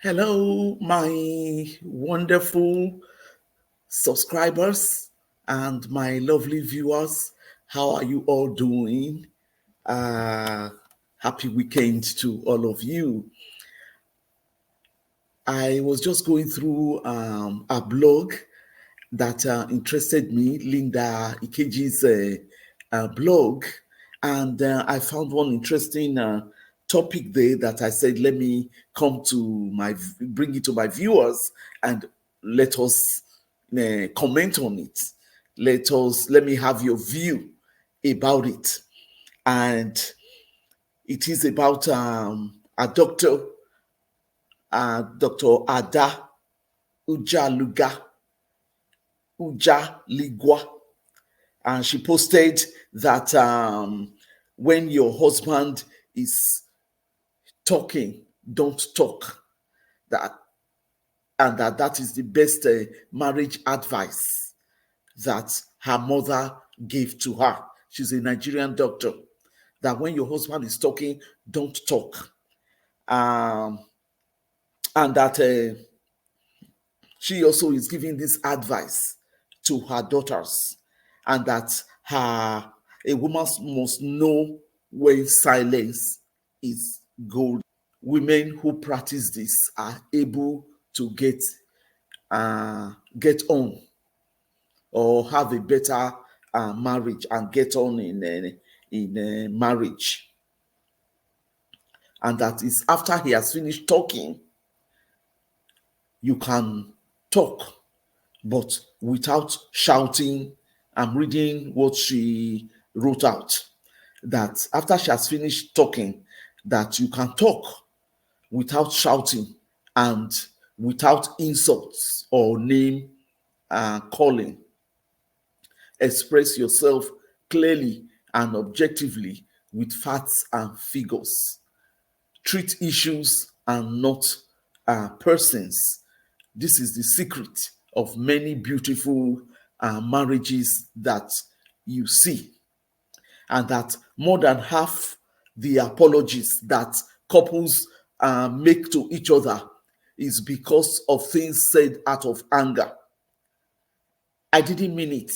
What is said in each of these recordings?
Hello, my wonderful subscribers and my lovely viewers. How are you all doing? Uh, Happy weekend to all of you. I was just going through a blog that interested me, Linda Ikeji's blog, and I found one interesting topic there that I said, let me bring it to my viewers and let us comment on it. Let me have your view about it. And it is about a doctor, Dr. Ada Ujaluga Ujaligwa, and she posted that when your husband is talking, don't talk. That is the best marriage advice that her mother gave to her. She's a Nigerian doctor. That when your husband is talking, don't talk. And that she also is giving this advice to her daughters, and that a woman must know when silence is gold. Women who practice this are able to get on or have a better marriage and get on in marriage. And that is after he has finished talking, you can talk, but without shouting. I'm reading what she wrote out, that after she has finished talking, that you can talk without shouting and without insults or name calling. Express yourself clearly and objectively with facts and figures. Treat issues and not persons. This is the secret of many beautiful marriages that you see. And that more than half the apologies that couples make to each other is because of things said out of anger. I didn't mean it.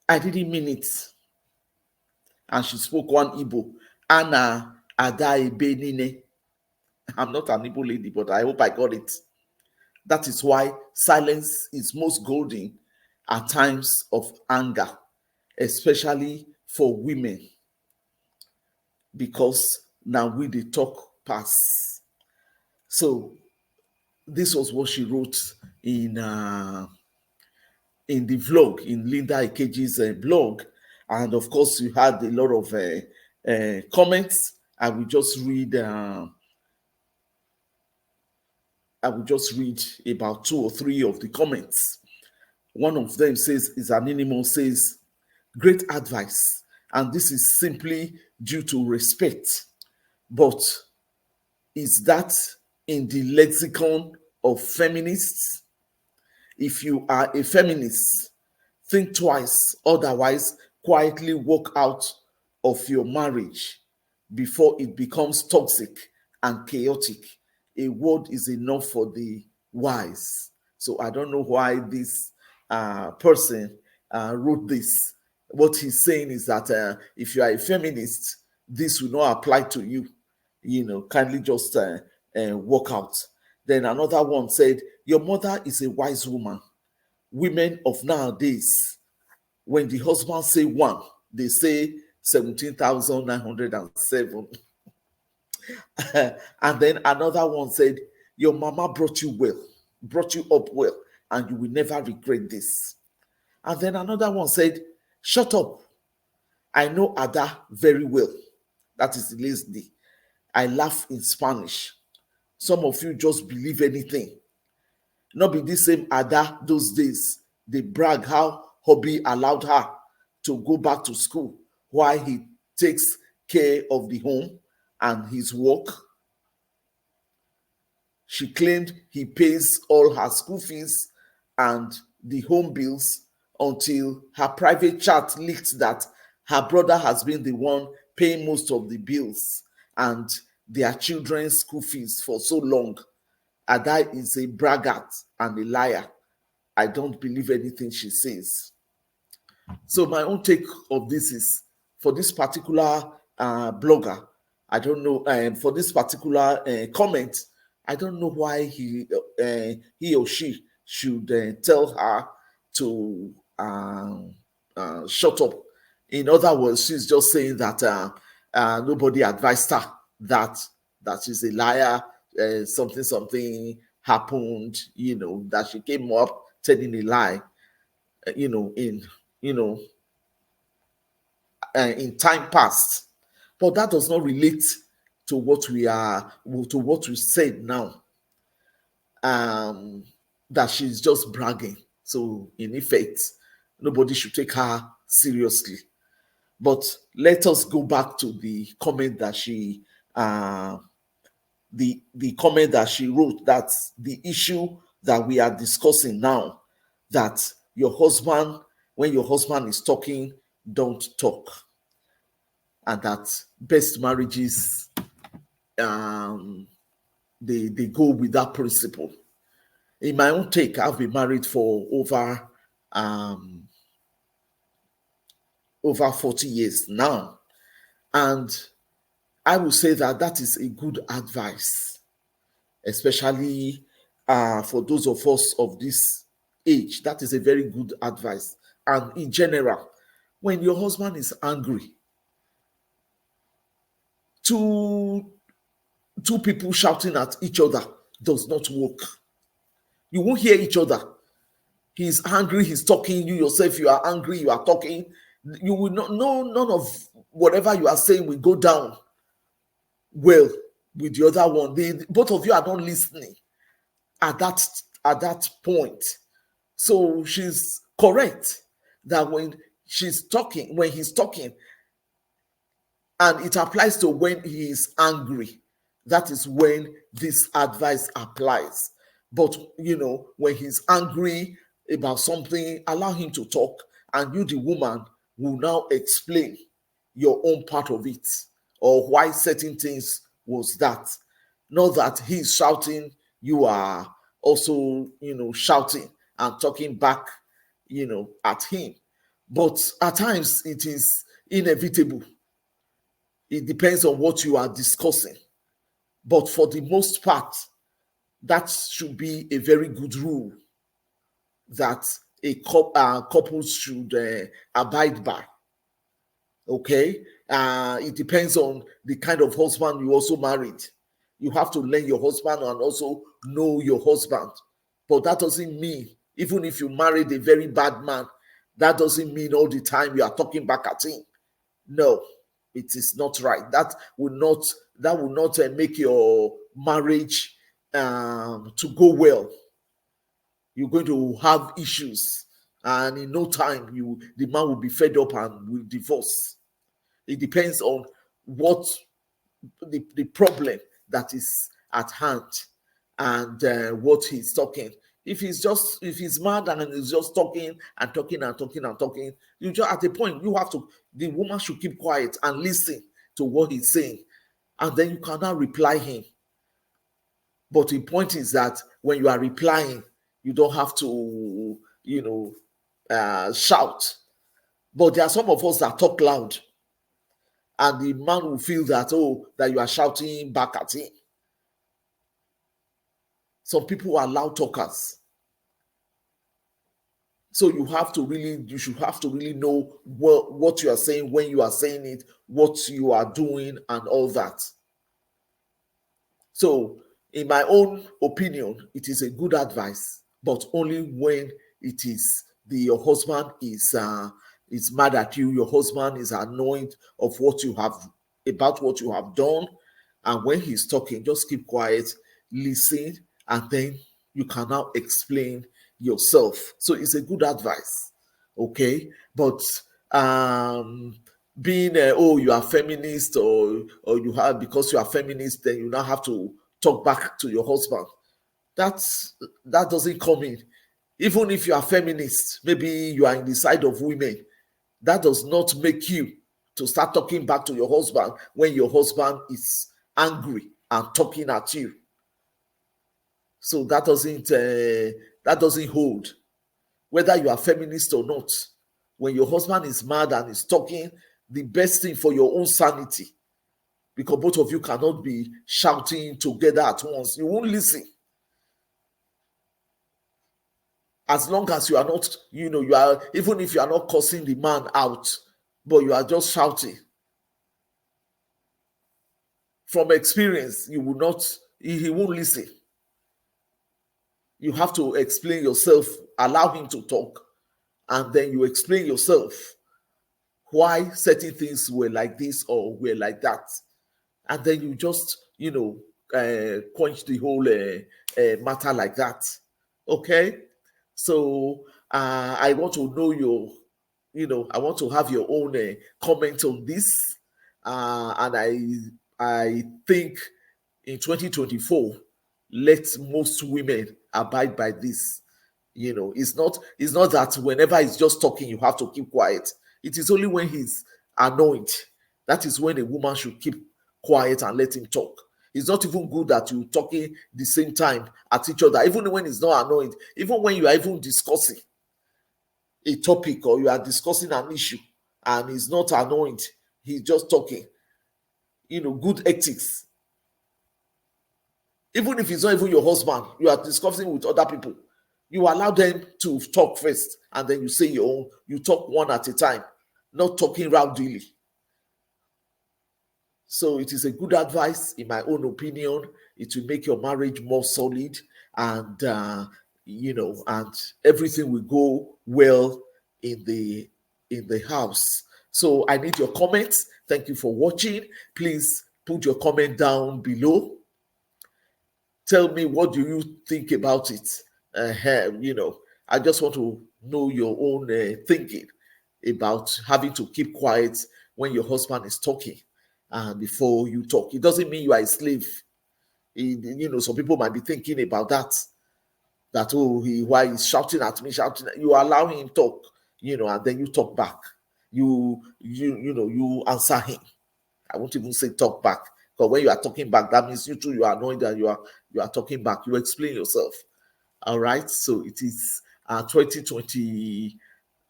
I didn't mean it. And she spoke one Igbo. Ana Ada Ebenine. I'm not an Igbo lady, but I hope I got it. That is why silence is most golden at times of anger, especially for women, because now we the talk pass. So this was what she wrote in the vlog, in Linda Ikeji's blog, and of course you had a lot of comments. I will just read about 2 or 3 of the comments. One of them is anonymous, says, great advice, and this is simply due to respect. But is that in the lexicon of feminists? If you are a feminist, think twice, otherwise quietly walk out of your marriage before it becomes toxic and chaotic. A word is enough for the wise. So I don't know why this person wrote this. What he's saying is that if you are a feminist, this will not apply to you. Kindly just walk out. Then another one said, your mother is a wise woman. Women of nowadays, when the husband say one, they say 17,907. And then another one said, your mama brought you up well, and you will never regret this. And then another one said, shut up. I know Ada very well. That is Leslie. I laugh in Spanish. Some of you just believe anything. Not be the same Ada those days. They brag how hubby allowed her to go back to school while he takes care of the home and his work. She claimed he pays all her school fees and the home bills until her private chat leaked that her brother has been the one paying most of the bills and their children's school fees for so long. Ada is a braggart and a liar. I don't believe anything she says. So my own take of this is, for this particular blogger, I don't know, for this particular comment, I don't know why he or she should tell her to shut up. In other words, she's just saying that nobody advised her that she's a liar, something happened, that she came up telling a lie, in in time past. But that does not relate to what we said now. That she's just bragging. So in effect, nobody should take her seriously. But let us go back to the comment that she the comment that she wrote. That's the issue that we are discussing now. That your husband, when your husband is talking, don't talk. And that best marriages, they go with that principle. In my own take, I've been married for over 40 years now, and I would say that is a good advice, especially for those of us of this age. That is a very good advice. And in general, when your husband is angry, two people shouting at each other does not work. You won't hear each other. He's angry, he's talking, you yourself, you are angry, you are talking. You will not know, none of whatever you are saying will go down well with the other one. Both of you are not listening at that point. So she's correct that when he's talking, and it applies to when he is angry, that is when this advice applies. But when he's angry about something, allow him to talk, and you, the woman, will now explain your own part of it, or why certain things was that. Not that he's shouting, you are also shouting and talking back at him. But at times it is inevitable. It depends on what you are discussing. But for the most part, that should be a very good rule that a couple should abide by. Okay? It depends on the kind of husband you also married. You have to learn your husband and also know your husband. But that doesn't mean, even if you married a very bad man, that doesn't mean all the time you are talking back at him. No, it is not right. That will not make your marriage to go well. You're going to have issues, and in no time, the man will be fed up and will divorce. It depends on what the problem that is at hand, and what he's talking. If he's mad and he's just talking and talking and talking and talking, you just, at a point, the woman should keep quiet and listen to what he's saying, and then you cannot reply him. But the point is that when you are replying, you don't have to shout. But there are some of us that talk loud, and the man will feel that you are shouting back at him. Some people are loud talkers. So you should have to really know what you are saying, when you are saying it, what you are doing, and all that. So, in my own opinion, it is a good advice, but only when it is your husband is mad at you, your husband is annoyed of what you have done, and when he's talking, just keep quiet, listen, and then you can now explain yourself. So it's a good advice, okay? But being you are feminist, or you have, because you are feminist, then you now have to talk back to your husband. That doesn't come in. Even if you are feminist, maybe you are in the side of women, that does not make you to start talking back to your husband when your husband is angry and talking at you. So that doesn't hold, whether you are feminist or not. When your husband is mad and is talking, the best thing for your own sanity, because both of you cannot be shouting together at once, you won't listen. As long as you are not, you are, even if you are not cursing the man out, but you are just shouting, from experience, you will not, he won't listen. You have to explain yourself, allow him to talk, and then you explain yourself why certain things were like this or were like that. And then you just, quench the whole matter like that. Okay? So I want to know I want to have your own comment on this. And I think in 2024, let most women abide by this. It's not that whenever he's just talking, you have to keep quiet. It is only when he's annoyed. That is when a woman should keep quiet and let him talk. It's not even good that you talking the same time at each other, even when he's not annoyed, even when you are even discussing a topic or you are discussing an issue and he's not annoyed, he's just talking. Good ethics. Even if it's not even your husband, you are discussing with other people, you allow them to talk first and then you say your own. You talk one at a time, not talking rowdily. So it is a good advice, in my own opinion. It will make your marriage more solid, and and everything will go well in the house. So I need your comments. Thank you for watching. Please put your comment down below. Tell me, what do you think about it? I just want to know your own thinking about having to keep quiet when your husband is talking before you talk. It doesn't mean you are a slave. Some people might be thinking about that. That why he's shouting at me, shouting. You allow him talk, and then you talk back. You answer him. I won't even say talk back, because when you are talking back, that means you too, you are annoyed that you are talking back. You explain yourself. All right. So it is 2020.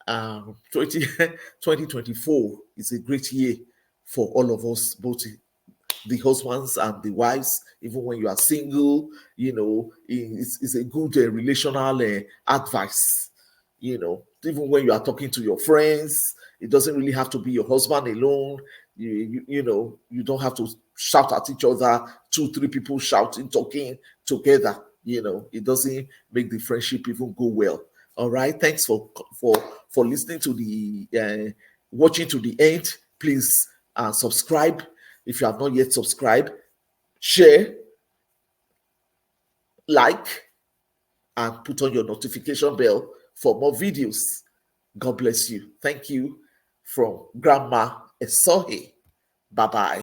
2024 is a great year for all of us, both the husbands and the wives. Even when you are single, it's a good relational advice. Even when you are talking to your friends, it doesn't really have to be your husband alone. You don't have to shout at each other, 2-3 people shouting, talking together. It doesn't make the friendship even go well. All right. Thanks for listening to the watching to the end. Please subscribe if you have not yet subscribed. Share, like, and put on your notification bell for more videos. God bless you. Thank you from Grandma 𝐿. Bye bye.